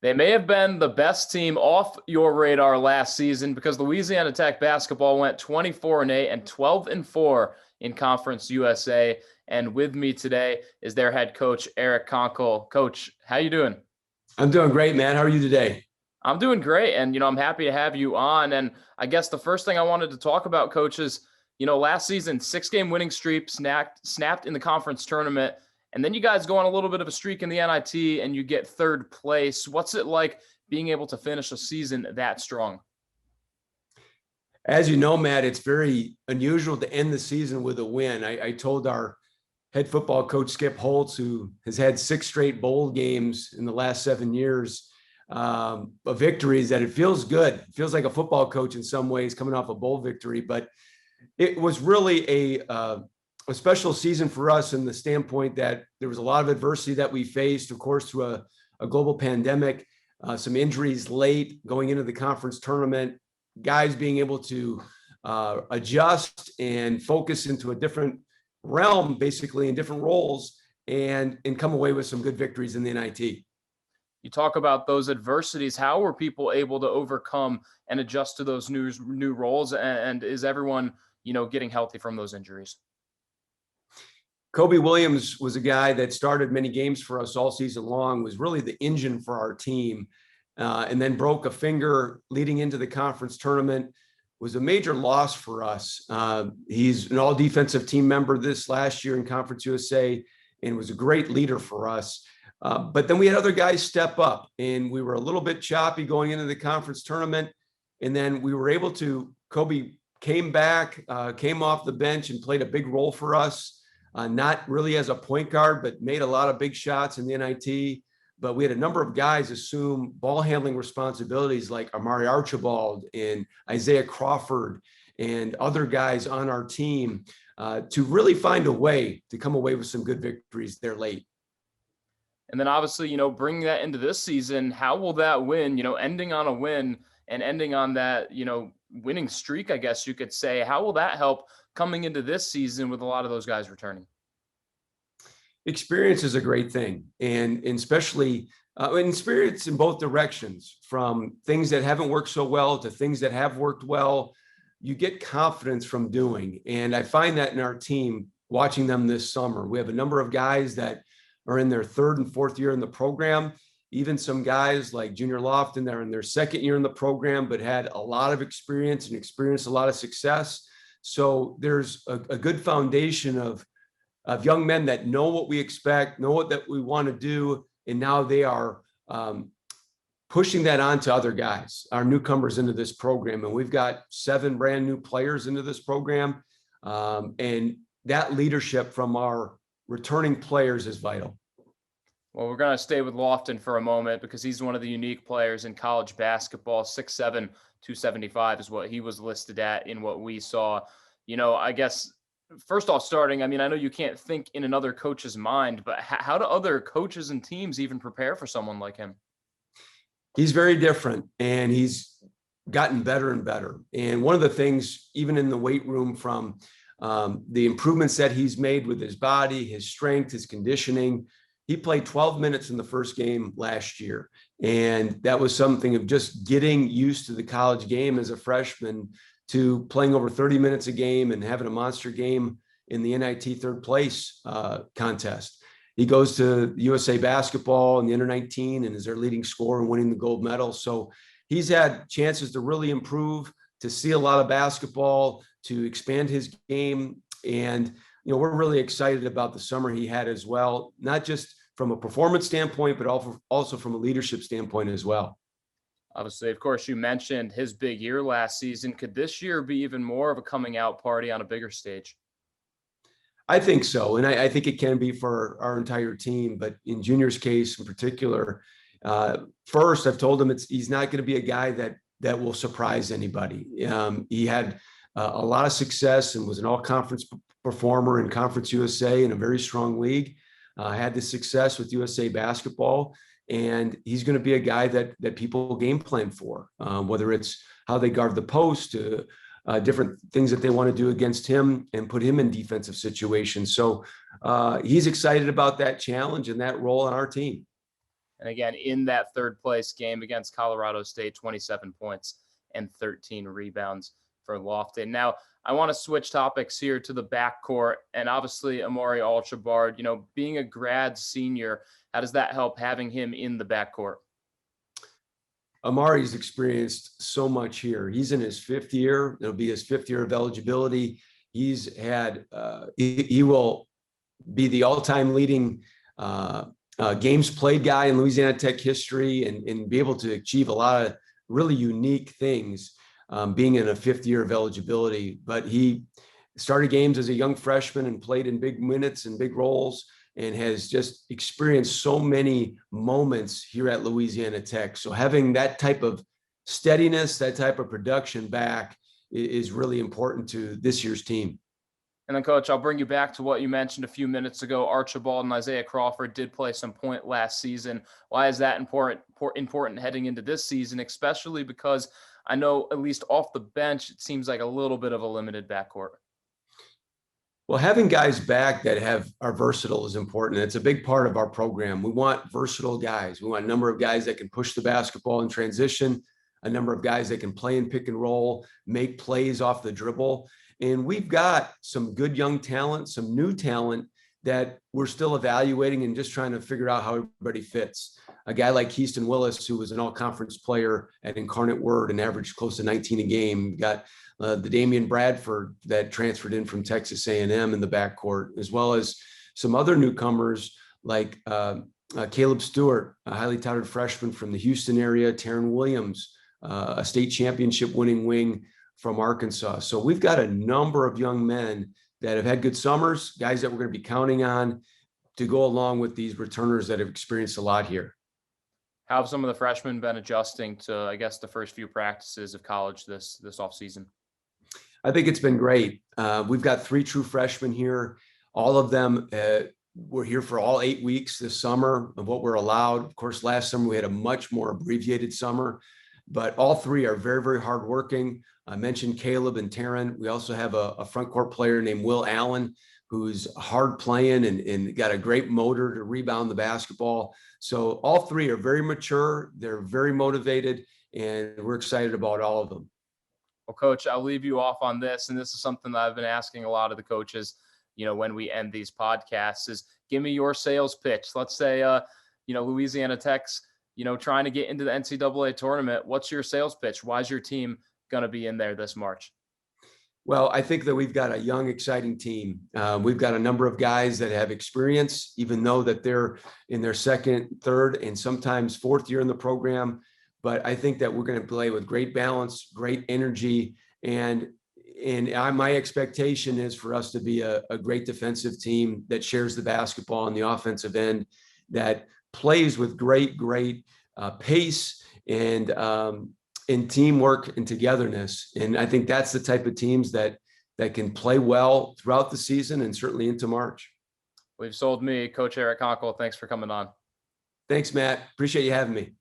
They may have been the best team off your radar last season because Louisiana Tech basketball went 24-8 and 12-4 in Conference USA. And with me today is their head coach, Eric Konkol. Coach, how you doing? I'm doing great, man. How are you today? I'm doing great. And, I'm happy to have you on. And I guess the first thing I wanted to talk about, Coach, is, last season, 6-game winning streak snapped in the conference tournament. And then you guys go on a little bit of a streak in the NIT and you get third place. What's it like being able to finish a season that strong? As you know, Matt, it's very unusual to end the season with a win. I told our head football coach, Skip Holtz, who has had 6 straight bowl games in the last 7 years of victories, that it feels good. It feels like a football coach in some ways coming off a bowl victory, but it was really a special season for us in the standpoint that there was a lot of adversity that we faced, of course, through a global pandemic, some injuries late going into the conference tournament, guys being able to adjust and focus into a different realm, basically in different roles, and come away with some good victories in the NIT. You talk about those adversities. How were people able to overcome and adjust to those new roles? And is everyone, getting healthy from those injuries? Kobe Williams was a guy that started many games for us all season long, was really the engine for our team, and then broke a finger leading into the conference tournament. Was a major loss for us. He's an all defensive team member this last year in Conference USA and was a great leader for us. But then we had other guys step up and we were a little bit choppy going into the conference tournament. And then we were able to, Kobe came back, came off the bench and played a big role for us. Not really as a point guard, but made a lot of big shots in the NIT. But we had a number of guys assume ball handling responsibilities like Amari Archibald and Isaiah Crawford and other guys on our team to really find a way to come away with some good victories there late. And then obviously, bringing that into this season, how will that win, ending on a win and ending on that, winning streak, I guess you could say, how will that help coming into this season with a lot of those guys returning? Experience is a great thing, and especially experience in both directions, from things that haven't worked so well to things that have worked well. You get confidence from doing, and I find that in our team, watching them this summer. We have a number of guys that are in their 3rd and 4th year in the program, even some guys like Junior Lofton that are in their 2nd year in the program, but had a lot of experience and experienced a lot of success. So there's a good foundation of young men that know what we expect, know what that we want to do, and now they are pushing that on to other guys, our newcomers into this program. And we've got 7 brand new players into this program, and that leadership from our returning players is vital. Well, we're going to stay with Lofton for a moment because he's one of the unique players in college basketball. 6'7", 275 is what he was listed at in what we saw. I guess first off, starting, I know you can't think in another coach's mind, but how do other coaches and teams even prepare for someone like him? He's very different, and he's gotten better and better. And one of the things, even in the weight room, from the improvements that he's made with his body, his strength, his conditioning, he played 12 minutes in the first game last year. And that was something of just getting used to the college game as a freshman, to playing over 30 minutes a game and having a monster game in the NIT 3rd place contest. He goes to USA basketball in the under-19 and is their leading scorer and winning the gold medal. So he's had chances to really improve, to see a lot of basketball, to expand his game. And, we're really excited about the summer he had as well, not just from a performance standpoint, but also from a leadership standpoint as well. Obviously, of course, you mentioned his big year last season. Could this year be even more of a coming out party on a bigger stage? I think so. And I think it can be for our entire team. But in Junior's case in particular, first, I've told him he's not going to be a guy that will surprise anybody. He had a lot of success and was an all-conference performer in Conference USA in a very strong league. Had the success with USA basketball. And he's going to be a guy that people game plan for, whether it's how they guard the post, to different things that they want to do against him and put him in defensive situations. So he's excited about that challenge and that role on our team. And again, in that third place game against Colorado State, 27 points and 13 rebounds for Lofton. Now, I want to switch topics here to the backcourt, and obviously Amari Alchabard, being a grad senior, how does that help having him in the backcourt? Amari's experienced so much here. He's in his fifth year. It'll be his fifth year of eligibility. He's had, he will be the all-time leading games played guy in Louisiana Tech history, and be able to achieve a lot of really unique things being in a fifth year of eligibility. But he started games as a young freshman and played in big minutes and big roles, and has just experienced so many moments here at Louisiana Tech. So having that type of steadiness, that type of production back is really important to this year's team. And then, Coach, I'll bring you back to what you mentioned a few minutes ago. Archibald and Isaiah Crawford did play some point last season. Why is that important heading into this season, especially because I know, at least off the bench, it seems like a little bit of a limited backcourt? Well, having guys back that are versatile is important. It's a big part of our program. We want versatile guys. We want a number of guys that can push the basketball in transition, a number of guys that can play in pick and roll, make plays off the dribble. And we've got some good young talent, some new talent that we're still evaluating and just trying to figure out how everybody fits. A guy like Keaston Willis, who was an all-conference player at Incarnate Word and averaged close to 19 a game. Got the Damian Bradford that transferred in from Texas A&M in the backcourt, as well as some other newcomers like Caleb Stewart, a highly touted freshman from the Houston area, Taryn Williams, a state championship winning wing from Arkansas. So we've got a number of young men that have had good summers, guys that we're going to be counting on to go along with these returners that have experienced a lot here. How have some of the freshmen been adjusting to, I guess, the first few practices of college this offseason? I think it's been great. We've got 3 true freshmen here. All of them were here for all 8 weeks this summer of what we're allowed. Of course, last summer we had a much more abbreviated summer, but all 3 are very, very hardworking. I mentioned Caleb and Taryn. We also have a front court player named Will Allen, who's hard playing and got a great motor to rebound the basketball. So all 3 are very mature. They're very motivated, and we're excited about all of them. Well, Coach, I'll leave you off on this, and this is something that I've been asking a lot of the coaches, when we end these podcasts, is give me your sales pitch. Let's say, Louisiana Tech's, trying to get into the NCAA tournament. What's your sales pitch? Why is your team going to be in there this March? Well, I think that we've got a young, exciting team. We've got a number of guys that have experience, even though that they're in their second, third, and sometimes fourth year in the program. But I think that we're going to play with great balance, great energy, and my expectation is for us to be a great defensive team that shares the basketball on the offensive end, that plays with great pace and teamwork and togetherness. And I think that's the type of teams that can play well throughout the season and certainly into March. We've sold me. Coach Eric Konkol, thanks for coming on. Thanks, Matt. Appreciate you having me.